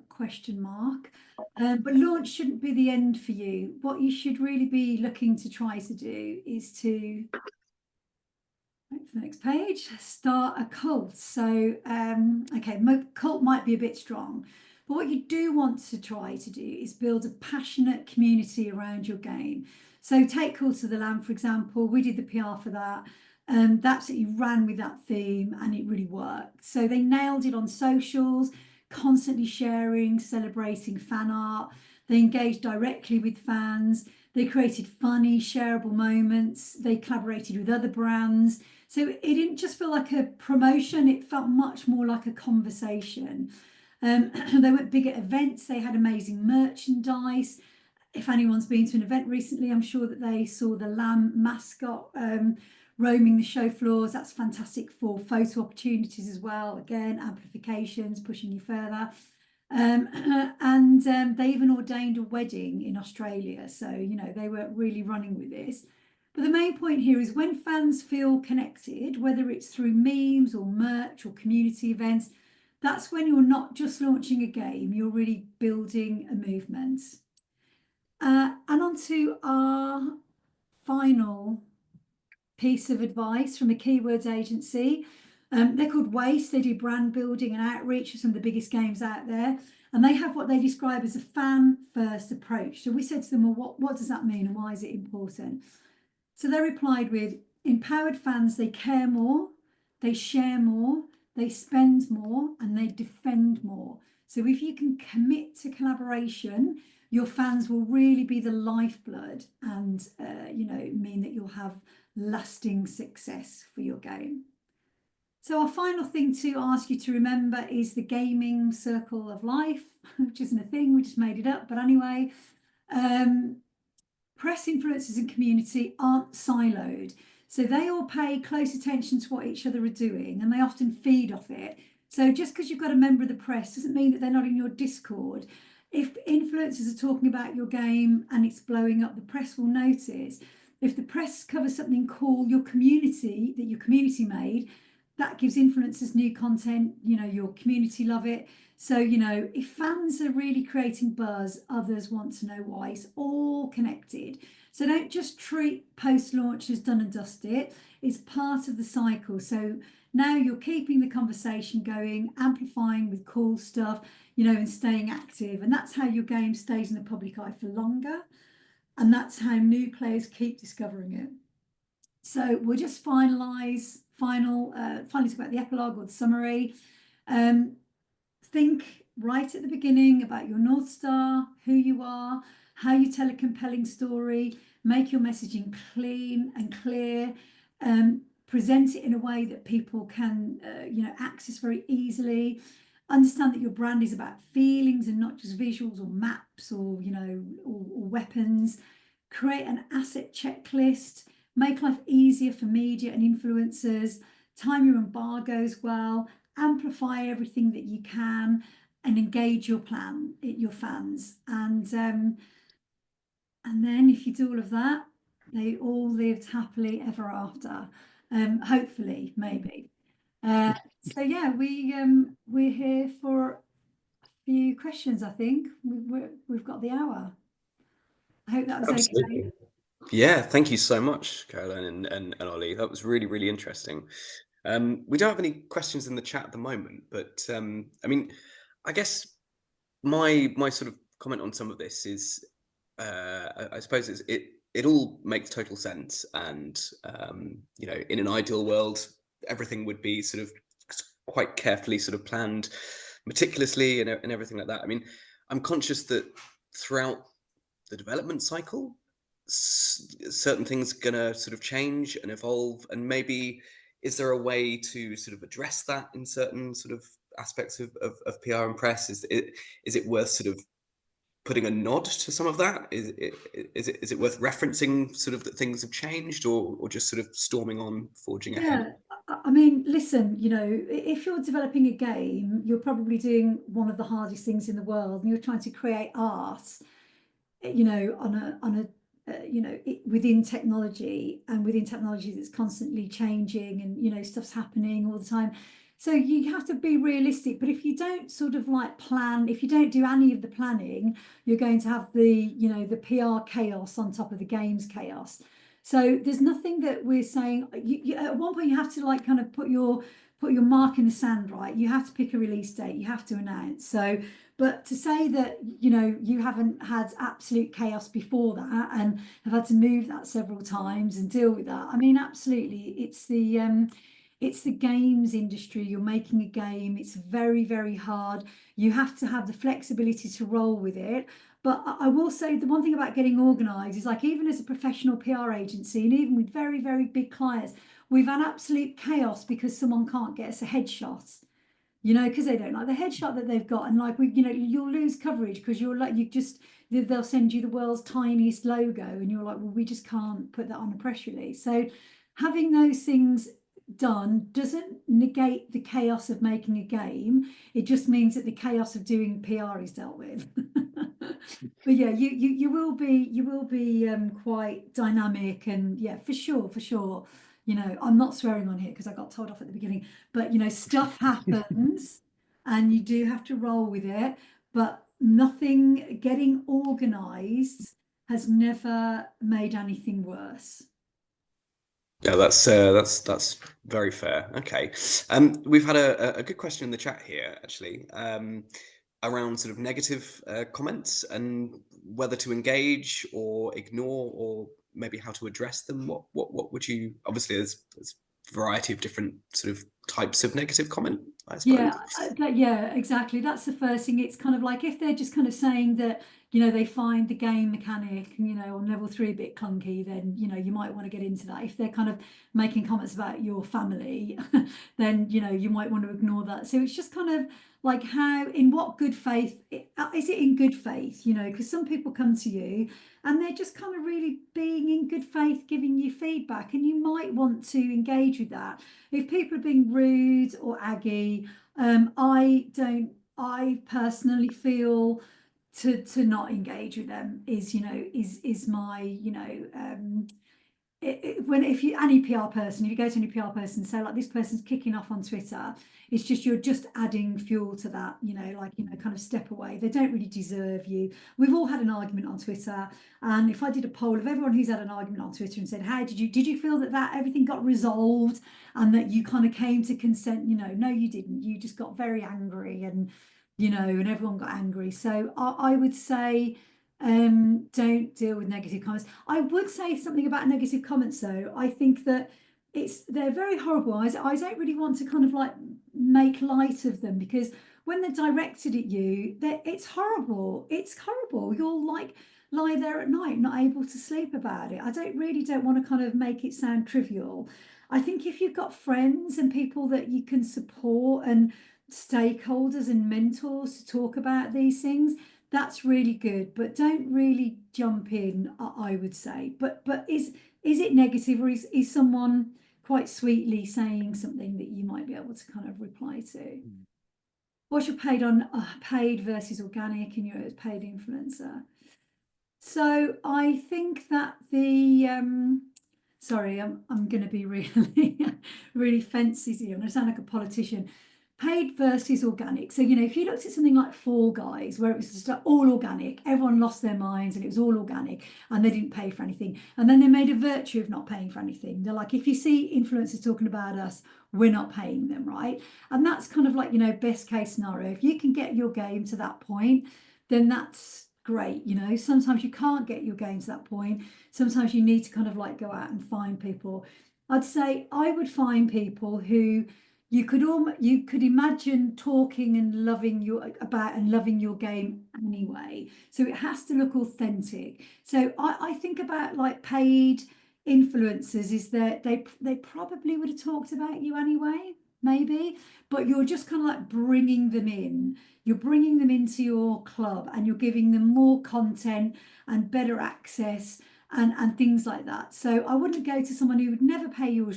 question mark. But launch shouldn't be the end for you. What you should really be looking to try to do is to, for the next page, start a cult. So, okay, cult might be a bit strong, but what you do want to try to do is build a passionate community around your game. So take Call to the Lamb, for example. We did the PR for that. They absolutely ran with that theme and it really worked. So they nailed it on socials, constantly sharing, celebrating fan art. They engaged directly with fans. They created funny, shareable moments. They collaborated with other brands. So it didn't just feel like a promotion, it felt much more like a conversation. They went big at events, they had amazing merchandise. If anyone's been to an event recently, I'm sure that they saw the lamb mascot roaming the show floors. That's fantastic for photo opportunities as well. Again, amplifications, pushing you further. They even ordained a wedding in Australia. So, they were really running with this. But the main point here is when fans feel connected, whether it's through memes or merch or community events, that's when you're not just launching a game, you're really building a movement. And on to our final piece of advice from a keywords agency. They're called Waste. They do brand building and outreach for some of the biggest games out there. And they have what they describe as a fan-first approach. So we said to them, well, what does that mean and why is it important? So they replied with, empowered fans, they care more, they share more, they spend more, and they defend more. So if you can commit to collaboration, your fans will really be the lifeblood and, mean that you'll have lasting success for your game. So our final thing to ask you to remember is the gaming circle of life, which isn't a thing, we just made it up. But anyway, press influencers and community aren't siloed. So they all pay close attention to what each other are doing and they often feed off it. So just because you've got a member of the press doesn't mean that they're not in your Discord. If influencers are talking about your game and it's blowing up, the press will notice. If the press covers something cool, your community made, that gives influencers new content, your community love it. So, if fans are really creating buzz, others want to know why. It's all connected. So don't just treat post-launch as done and dusted. It's part of the cycle. So now you're keeping the conversation going, amplifying with cool stuff, and staying active. And that's how your game stays in the public eye for longer. And that's how new players keep discovering it. So we'll just finally talk about the epilogue or the summary. Think right at the beginning about your North Star, who you are, how you tell a compelling story, make your messaging clean and clear, present it in a way that people can, access very easily. Understand that your brand is about feelings and not just visuals or maps or, or weapons. Create an asset checklist. Make life easier for media and influencers. Time your embargoes well. Amplify everything that you can and engage your fans. And then if you do all of that, they all lived happily ever after. Hopefully, maybe. So yeah, we're here for a few questions. I think we've got the hour. I hope that was Absolutely. okay. Yeah, thank you so much, Caroline and Ollie. That was really, really interesting. We don't have any questions in the chat at the moment, but I guess my sort of comment on some of this is, I suppose it all makes total sense, and in an ideal world, everything would be sort of quite carefully sort of planned, meticulously, and everything like that. I mean, I'm conscious that throughout the development cycle, certain things are gonna sort of change and evolve, and maybe is there a way to sort of address that in certain sort of aspects of PR and press? Is it worth sort of putting a nod to some of that? Is it worth referencing sort of that things have changed, or just sort of storming on, forging ahead? I mean, listen, if you're developing a game, you're probably doing one of the hardest things in the world, and you're trying to create art, within technology that's constantly changing, and stuff's happening all the time. So you have to be realistic. But if you don't sort of like plan, if you don't do any of the planning, you're going to have the PR chaos on top of the games chaos. So there's nothing that we're saying. At one point you have to like kind of put your mark in the sand, right? You have to pick a release date. You have to announce. So, but to say that you haven't had absolute chaos before that and have had to move that several times and deal with that, I mean, absolutely, it's the games industry. You're making a game. It's very, very hard. You have to have the flexibility to roll with it. But I will say the one thing about getting organised is, like, even as a professional PR agency and even with very, very big clients, we've had absolute chaos because someone can't get us a headshot, because they don't like the headshot that they've got. And like, you'll lose coverage because they'll send you the world's tiniest logo and you're like, well, we just can't put that on a press release. So having those things done doesn't negate the chaos of making a game. It just means that the chaos of doing PR is dealt with. But yeah, you will be quite dynamic, and yeah, for sure. I'm not swearing on here because I got told off at the beginning, but stuff happens and you do have to roll with it. But nothing, getting organized has never made anything worse. Yeah, that's very fair. Okay, we've had a good question in the chat here actually, around sort of negative comments and whether to engage or ignore, or maybe how to address them. What would you? Obviously, there's a variety of different sort of types of negative comment, I suppose. Yeah, exactly. That's the first thing. It's kind of like if they're just kind of saying that, they find the game mechanic, on level 3 a bit clunky, then, you might want to get into that. If they're kind of making comments about your family, then, you might want to ignore that. So it's just kind of like in what good faith, is it in good faith, because some people come to you and they're just kind of really being in good faith, giving you feedback, and you might want to engage with that. If people are being rude or aggy, I personally feel to not engage with them is my, if you any PR person, if you go to any PR person and say like this person's kicking off on Twitter, it's just you're just adding fuel to that, kind of step away. They don't really deserve you. We've all had an argument on Twitter, and if I did a poll of everyone who's had an argument on Twitter and said, how did you feel that everything got resolved and that you kind of came to consent? No, you didn't. You just got very angry, and and everyone got angry. So I would say, don't deal with negative comments. I would say something about negative comments though. I think that they're very horrible. I don't really want to kind of like make light of them, because when they're directed at you, it's horrible. It's horrible. You'll like lie there at night not able to sleep about it. I don't want to kind of make it sound trivial. I think if you've got friends and people that you can support and stakeholders and mentors to talk about these things, that's really good. But don't really jump in, I would say. But is it negative, or is someone quite sweetly saying something that you might be able to kind of reply to? What's your paid versus organic in your paid influencer? So I think that sorry, I'm going to be really really fancy here. I'm going to sound like a politician. Paid versus organic. So, if you looked at something like Fall Guys, where it was just all organic, everyone lost their minds and it was all organic and they didn't pay for anything. And then they made a virtue of not paying for anything. They're like, if you see influencers talking about us, we're not paying them, right? And that's kind of like, best case scenario. If you can get your game to that point, then that's great. Sometimes you can't get your game to that point. Sometimes you need to kind of like go out and find people. I'd say I would find people who you could imagine talking and loving your game anyway. So it has to look authentic. So I think about like paid influencers is that they probably would have talked about you anyway, maybe, but you're just kind of like bringing them in. You're bringing them into your club and you're giving them more content and better access and things like that. So I wouldn't go to someone who would never play a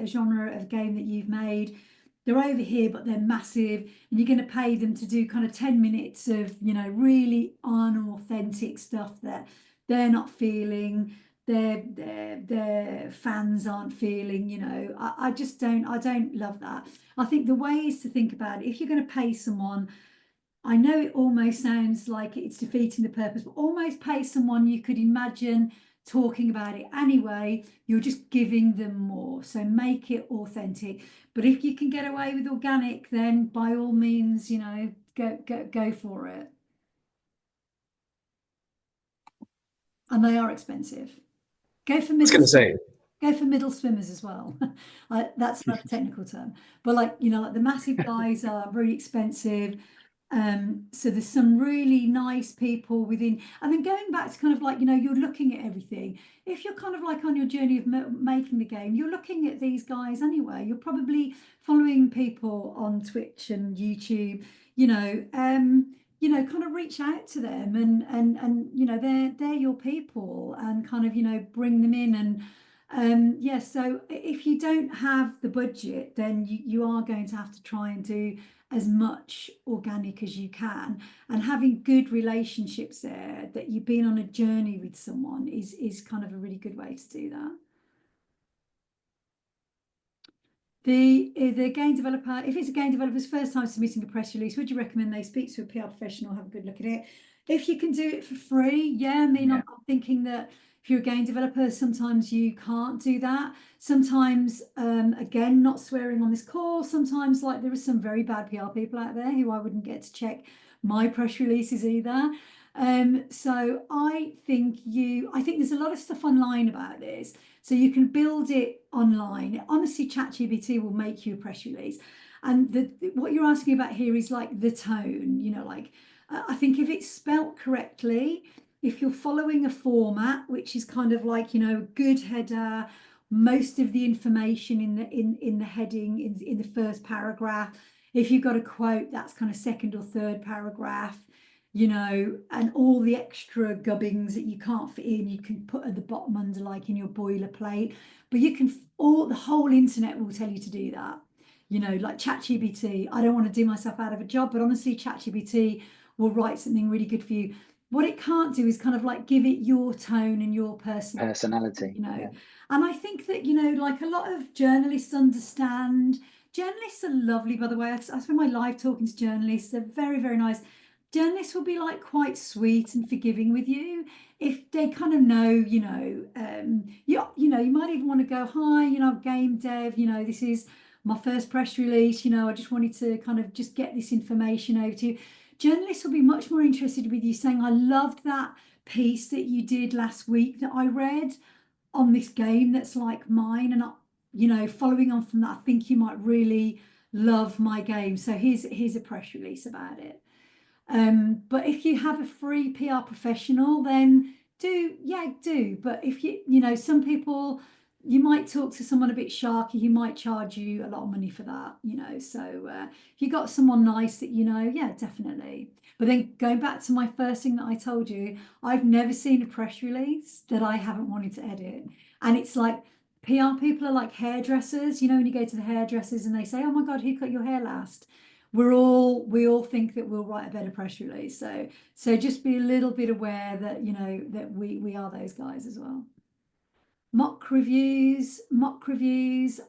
genre of game that you've made. They're over here, but they're massive, and you're going to pay them to do kind of 10 minutes of, really unauthentic stuff that they're not feeling, their fans aren't feeling. I just I don't love that. I think the way is to think about it. If you're going to pay someone, I know it almost sounds like it's defeating the purpose, but almost pay someone you could imagine talking about it anyway. You're just giving them more. So make it authentic. But if you can get away with organic, then by all means, go for it. And they are expensive. Go for middle. I was going to say. Go for middle swimmers as well. That's not a technical term, but like the massive guys are really expensive. So there's some really nice people within, and then going back to kind of like, you're looking at everything. If you're kind of like on your journey of making the game, you're looking at these guys anyway. You're probably following people on Twitch and YouTube, kind of reach out to them and they're your people, and kind of, bring them in. And so if you don't have the budget, then you are going to have to try and do as much organic as you can, and having good relationships there, that you've been on a journey with someone, is kind of a really good way to do that. The game developer, if it's a game developer's first time submitting a press release, would you recommend they speak to a PR professional, have a good look at it? If you can do it for free, I'm thinking that If you're a game developer, sometimes you can't do that. Sometimes, again, not swearing on this call, sometimes like there are some very bad PR people out there who I wouldn't get to check my press releases either. So I think there's a lot of stuff online about this. So you can build it online. Honestly, ChatGPT will make you a press release. And what you're asking about here is like the tone, like I think if it's spelt correctly, if you're following a format, which is kind of like, good header, most of the information in the heading, in the first paragraph. If you've got a quote, that's kind of second or third paragraph, and all the extra gubbings that you can't fit in, you can put at the bottom under, like in your boilerplate. But the whole internet will tell you to do that. Like ChatGPT, I don't want to do myself out of a job, but honestly, ChatGPT will write something really good for you. What it can't do is kind of like give it your tone and your personality. Yeah. And I think that, like a lot of journalists understand. Journalists are lovely, by the way. I spend my life talking to journalists. They're very, very nice. Journalists will be like quite sweet and forgiving with you if they kind of know, you might even want to go, hi, game dev, this is my first press release, I just wanted to kind of just get this information over to you. Journalists will be much more interested with you saying, I loved that piece that you did last week that I read on this game that's like mine. And, following on from that, I think you might really love my game. So here's a press release about it. But if you have a free PR professional, then do. But if some people, you might talk to someone a bit sharky who might charge you a lot of money for that, So if you got someone nice that yeah, definitely. But then going back to my first thing that I told you, I've never seen a press release that I haven't wanted to edit. And it's like PR people are like hairdressers, when you go to the hairdressers and they say, oh my God, who cut your hair last? We all think that we'll write a better press release. So just be a little bit aware that, that we are those guys as well. Mock reviews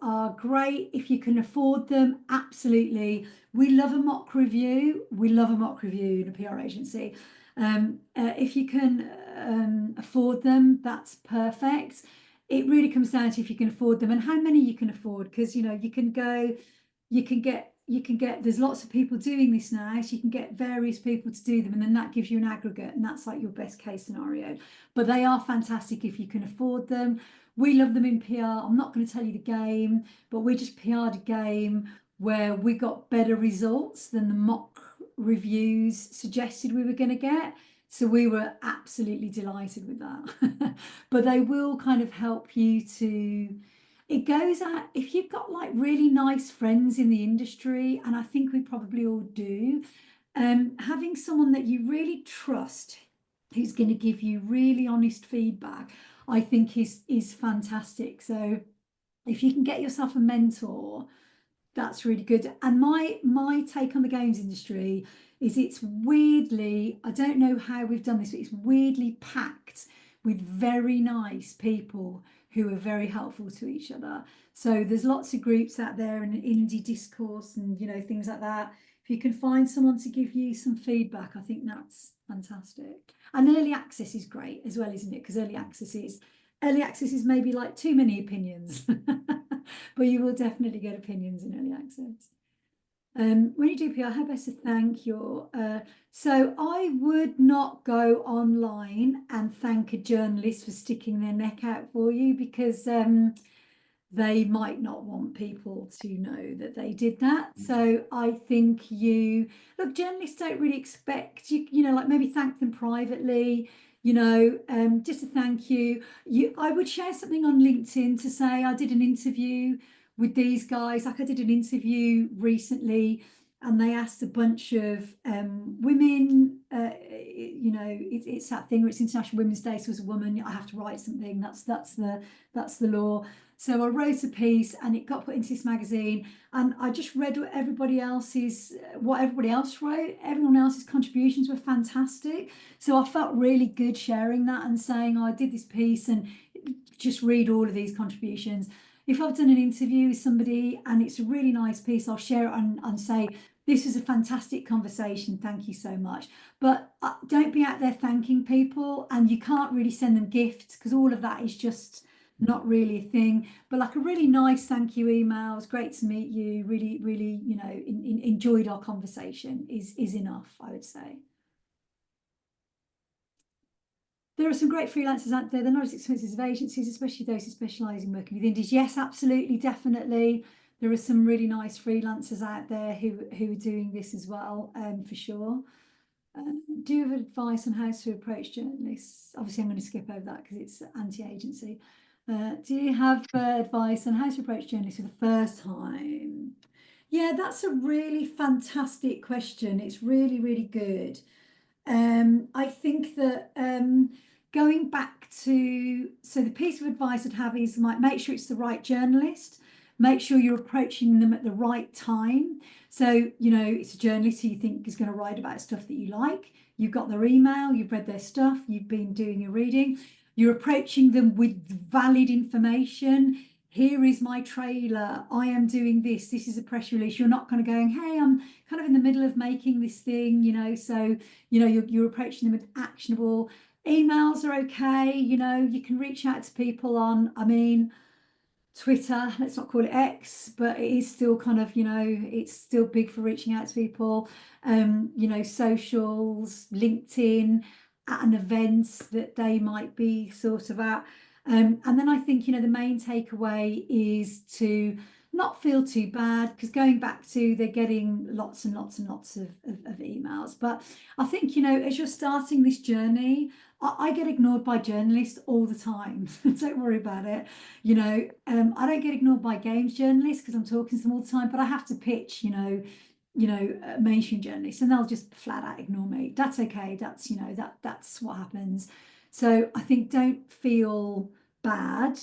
are great if you can afford them. Absolutely. We love a mock review. We love a mock review in a PR agency. If you can afford them, that's perfect. It really comes down to if you can afford them and how many you can afford, because you can get there's lots of people doing this now, so you can get various people to do them, and then that gives you an aggregate, and that's like your best case scenario. But they are fantastic if you can afford them. We love them in PR. I'm not going to tell you the game, but we just PR'd a game where we got better results than the mock reviews suggested we were going to get. So we were absolutely delighted with that. But they will kind of help you to, it goes out if you've got like really nice friends in the industry, and I think we probably all do, having someone that you really trust who's going to give you really honest feedback, I think is fantastic. So if you can get yourself a mentor, that's really good. And my take on the games industry is it's weirdly, I don't know how we've done this, but it's weirdly packed with very nice people who are very helpful to each other. So there's lots of groups out there and indie discourse and things like that. If you can find someone to give you some feedback, I think that's fantastic. And early access is great as well, isn't it? Because early access is maybe like too many opinions, but you will definitely get opinions in early access. When you do PR, how best to thank your... so I would not go online and thank a journalist for sticking their neck out for you, because they might not want people to know that they did that. So I think journalists don't really expect you, like maybe thank them privately, just to thank you. I would share something on LinkedIn to say I did an interview with these guys. Like I did an interview recently and they asked a bunch of women, it's that thing where it's International Women's Day, so as a woman I have to write something. That's the law. So I wrote a piece and it got put into this magazine, and I just read what everybody else wrote. Everyone else's contributions were fantastic. So I felt really good sharing that and saying, I did this piece, and just read all of these contributions. If I've done an interview with somebody and it's a really nice piece, I'll share it and say, this was a fantastic conversation. Thank you so much. But don't be out there thanking people, and you can't really send them gifts because all of that is just not really a thing. But like a really nice thank you email, it's great to meet you. Really, really, you know, enjoyed our conversation is enough, I would say. There are some great freelancers out there. They're not as expensive as agencies, especially those who specialise in working with indies. Yes, absolutely, definitely. There are some really nice freelancers out there who are doing this as well, for sure. Do you have advice on how to approach journalists? Obviously, I'm going to skip over that because it's anti-agency. Do you have advice on how to approach journalists for the first time? Yeah, that's a really fantastic question. It's really, really good. I think that going back to, so the piece of advice I'd have is make sure it's the right journalist, make sure you're approaching them at the right time. So, you know, it's a journalist who you think is going to write about stuff that you like. You've got their email, you've read their stuff, you've been doing your reading. You're approaching them with valid information. Here is my trailer. I am doing this. This is a press release. You're not kind of going, hey, I'm kind of in the middle of making this thing, you know, so, you know, you're approaching them with actionable. Emails are okay. You know, you can reach out to people on, I mean, Twitter, let's not call it X, but it is still kind of, you know, it's still big for reaching out to people. You know, socials, LinkedIn, at an event that they might be sort of at. And then I think, you know, the main takeaway is to not feel too bad, because going back to they're getting lots and lots and lots of emails. But I think, you know, as you're starting this journey, I get ignored by journalists all the time. Don't worry about it. You know, I don't get ignored by games journalists because I'm talking to them all the time, but I have to pitch, you know, mainstream journalists, and they'll just flat out ignore me. That's okay. That's, you know, that's what happens. So I think don't feel bad.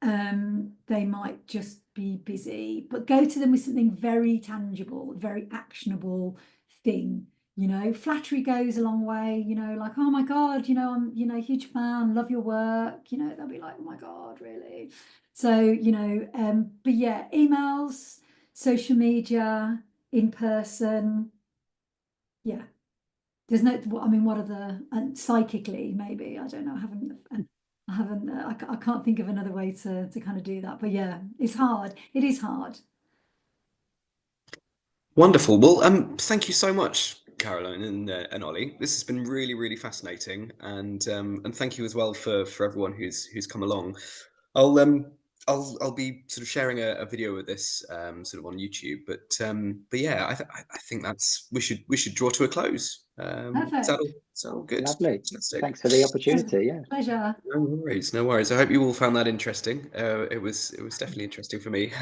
They might just be busy, but go to them with something very tangible, very actionable thing. You know, flattery goes a long way, you know, like, oh my God, you know, I'm, you know, a huge fan, love your work, you know, they'll be like, oh my God, really? So, you know, but yeah, emails, social media, in person. Yeah. There's no, I mean, what are the, and psychically, maybe, I don't know, I can't think of another way to kind of do that. But yeah, it's hard. It is hard. Wonderful. Well, thank you so much, Caroline and Ollie. This has been really, really fascinating, and thank you as well for everyone who's come along. I'll be sort of sharing a video of this sort of on YouTube, but yeah, I think we should draw to a close. Perfect. Is that all good? Lovely. Fantastic. Thanks for the opportunity. Yeah. Pleasure. No worries, no worries. I hope you all found that interesting. It was definitely interesting for me.